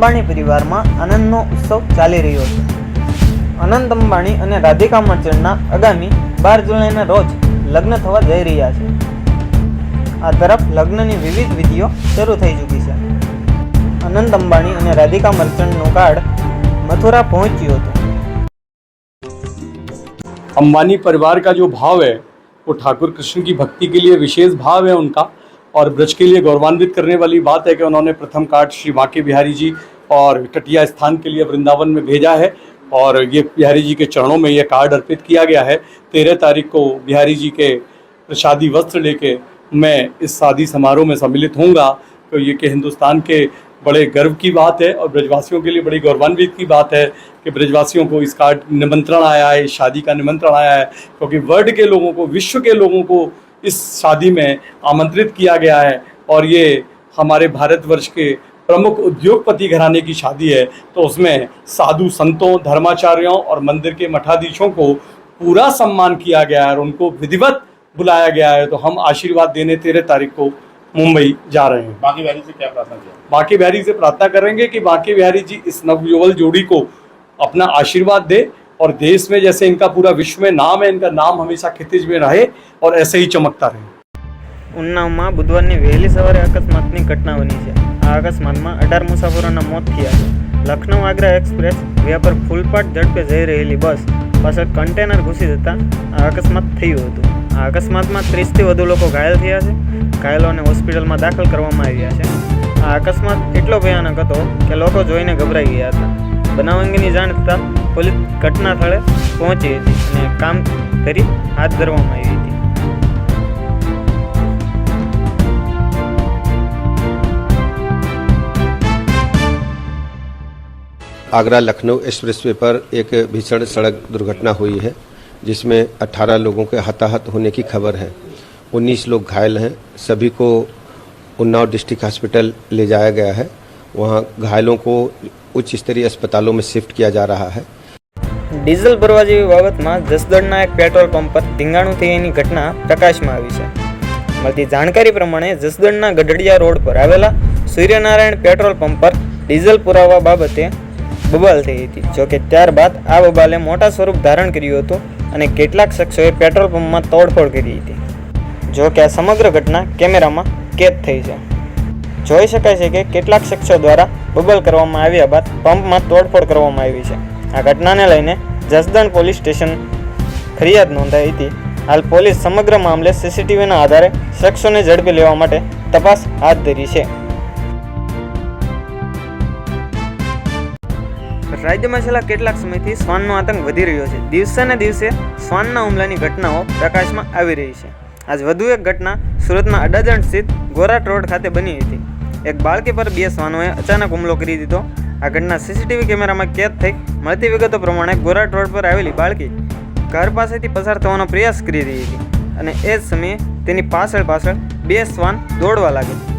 અંબાણી પરિવારમાં આનંદનો ઉત્સવ ચાલી રહ્યો છે. અનંત અંબાણી અને રાધિકા મર્ચન્ટના આગામી 12 જુલાઈના રોજ લગ્ન થવા જઈ રહ્યા છે. આ તરફ લગ્નની વિવિધ વિધિઓ શરૂ થઈ ચૂકી છે. અનંત અંબાણી અને રાધિકા મર્ચન્ટનું કાર્ડ મથુરા પહોંચ્યું હતું. अंबानी परिवार का जो भाव है वो ठाकुर कृष्ण की भक्ति के लिए विशेष भाव है उनका, और ब्रज के लिए गौरवान्वित करने वाली बात है कि उन्होंने प्रथम कार्ड श्री बांके बिहारी जी और तटिया स्थान के लिए वृंदावन में भेजा है, और ये बिहारी जी के चरणों में ये कार्ड अर्पित किया गया है. 13 तारीख को बिहारी जी के प्रसादी वस्त्र लेके मैं इस शादी समारोह में सम्मिलित होऊंगा. तो ये कि हिंदुस्तान के बड़े गर्व की बात है और ब्रजवासियों के लिए बड़ी गौरवान्वित की बात है कि ब्रजवासियों को इस कार्ड निमंत्रण आया है, इस शादी का निमंत्रण आया है, क्योंकि वर्ल्ड के लोगों को, विश्व के लोगों को इस शादी में आमंत्रित किया गया है. और ये हमारे भारतवर्ष के प्रमुख उद्योगपति घराने की शादी है, तो उसमें साधु संतों, धर्माचार्यों और मंदिर के मठाधीशों को पूरा सम्मान किया गया है और उनको विधिवत बुलाया गया है. तो हम आशीर्वाद देने 13 तारीख को मुंबई जा रहे हैं. बांके बिहारी से क्या प्रार्थना किया? बांके बिहारी से प्रार्थना करेंगे कि बांके बिहारी जी इस नवयुवल जोड़ी को अपना आशीर्वाद दे, और देश में जैसे इनका पूरा विश्व में नाम है, इनका नाम हमेशा खितिज में रहे और ऐसे ही चमकता रहे. ઉન્નાવમાં બુધવારની વહેલી સવારે અકસ્માતની ઘટના બની છે. આ અકસ્માતમાં 18 મુસાફરોના મોત થયા છે. લખનઉ આગ્રા એક્સપ્રેસ વે પર ફૂલપાટ ઝડપે જઈ રહેલી બસ પાછળ કન્ટેનર ઘૂસી જતાં આ અકસ્માત થયું હતું. આ અકસ્માતમાં 30થી વધુ લોકો ઘાયલ થયા છે. ઘાયલોને હોસ્પિટલમાં દાખલ કરવામાં આવ્યા છે. આ અકસ્માત એટલો ભયાનક હતો કે લોકો જોઈને ગભરાઈ ગયા હતા. બનાવ અંગેની જાણ થતાં પોલીસ ઘટના સ્થળે પહોંચી હતી અને કામગીરી હાથ ધરવામાં આવી હતી. आगरा लखनऊ एक्सप्रेसवे पर एक भीषण सड़क दुर्घटना हुई है, जिसमें 18 लोगों के हताहत होने की खबर है. 19 लोग घायल हैं. सभी को उन्नाव डिस्ट्रिक्ट हॉस्पिटल ले जाया गया है. वहां घायलों को उच्च स्तरीय अस्पतालों में शिफ्ट किया जा रहा है. ડીઝલ ભરવા જેવી બાબતમાં જસદણના એક પેટ્રોલ પંપ પર ધીંગાણું થયાની ઘટના પ્રકાશમાં આવી છે. મળતી જાણકારી પ્રમાણે જસદણના ગઢડિયા રોડ પર આવેલા સૂર્યનારાયણ પેટ્રોલ પંપ પર ડીઝલ પુરાવા બાબતે બબાલ થઈ હતી. જોકે ત્યારબાદ આ બબાલે મોટા સ્વરૂપ ધારણ કર્યું હતું અને કેટલાક શખ્સોએ પેટ્રોલ પંપમાં તોડફોડ કરી હતી. જોકે આ સમગ્ર ઘટના કેમેરામાં કેદ થઈ છે. જોઈ શકાય છે કે કેટલાક શખ્સો દ્વારા બબાલ કરવામાં આવ્યા બાદ પંપમાં તોડફોડ કરવામાં આવી છે. આ ઘટનાને લઈને જસદણ પોલીસ સ્ટેશન ફરિયાદ નોંધાઈ હતી. હાલ પોલીસ સમગ્ર મામલે સીસીટીવીના આધારે શખ્સોને ઝડપી લેવા માટે તપાસ હાથ ધરી છે. રાજ્યમાં છેલ્લા કેટલાક સમયથી શ્વાનનો આતંક વધી રહ્યો છે. દિવસે ને દિવસે શ્વાનના હુમલાની ઘટનાઓ પ્રકાશમાં આવી રહી છે. આજ વધુ એક ઘટના સુરતમાં અડાજણ સ્થિત ગોરાટ રોડ ખાતે બની હતી. એક બાળકી પર 2 શ્વાનોએ અચાનક હુમલો કરી દીધો. આ ઘટના સીસીટીવી કેમેરામાં કેદ થઈ. મળતી વિગતો પ્રમાણે ગોરાટ રોડ પર આવેલી બાળકી ઘર પાસેથી પસાર થવાનો પ્રયાસ કરી રહી હતી અને એ જ સમયે તેની પાછળ 2 શ્વાન દોડવા લાગ્યા.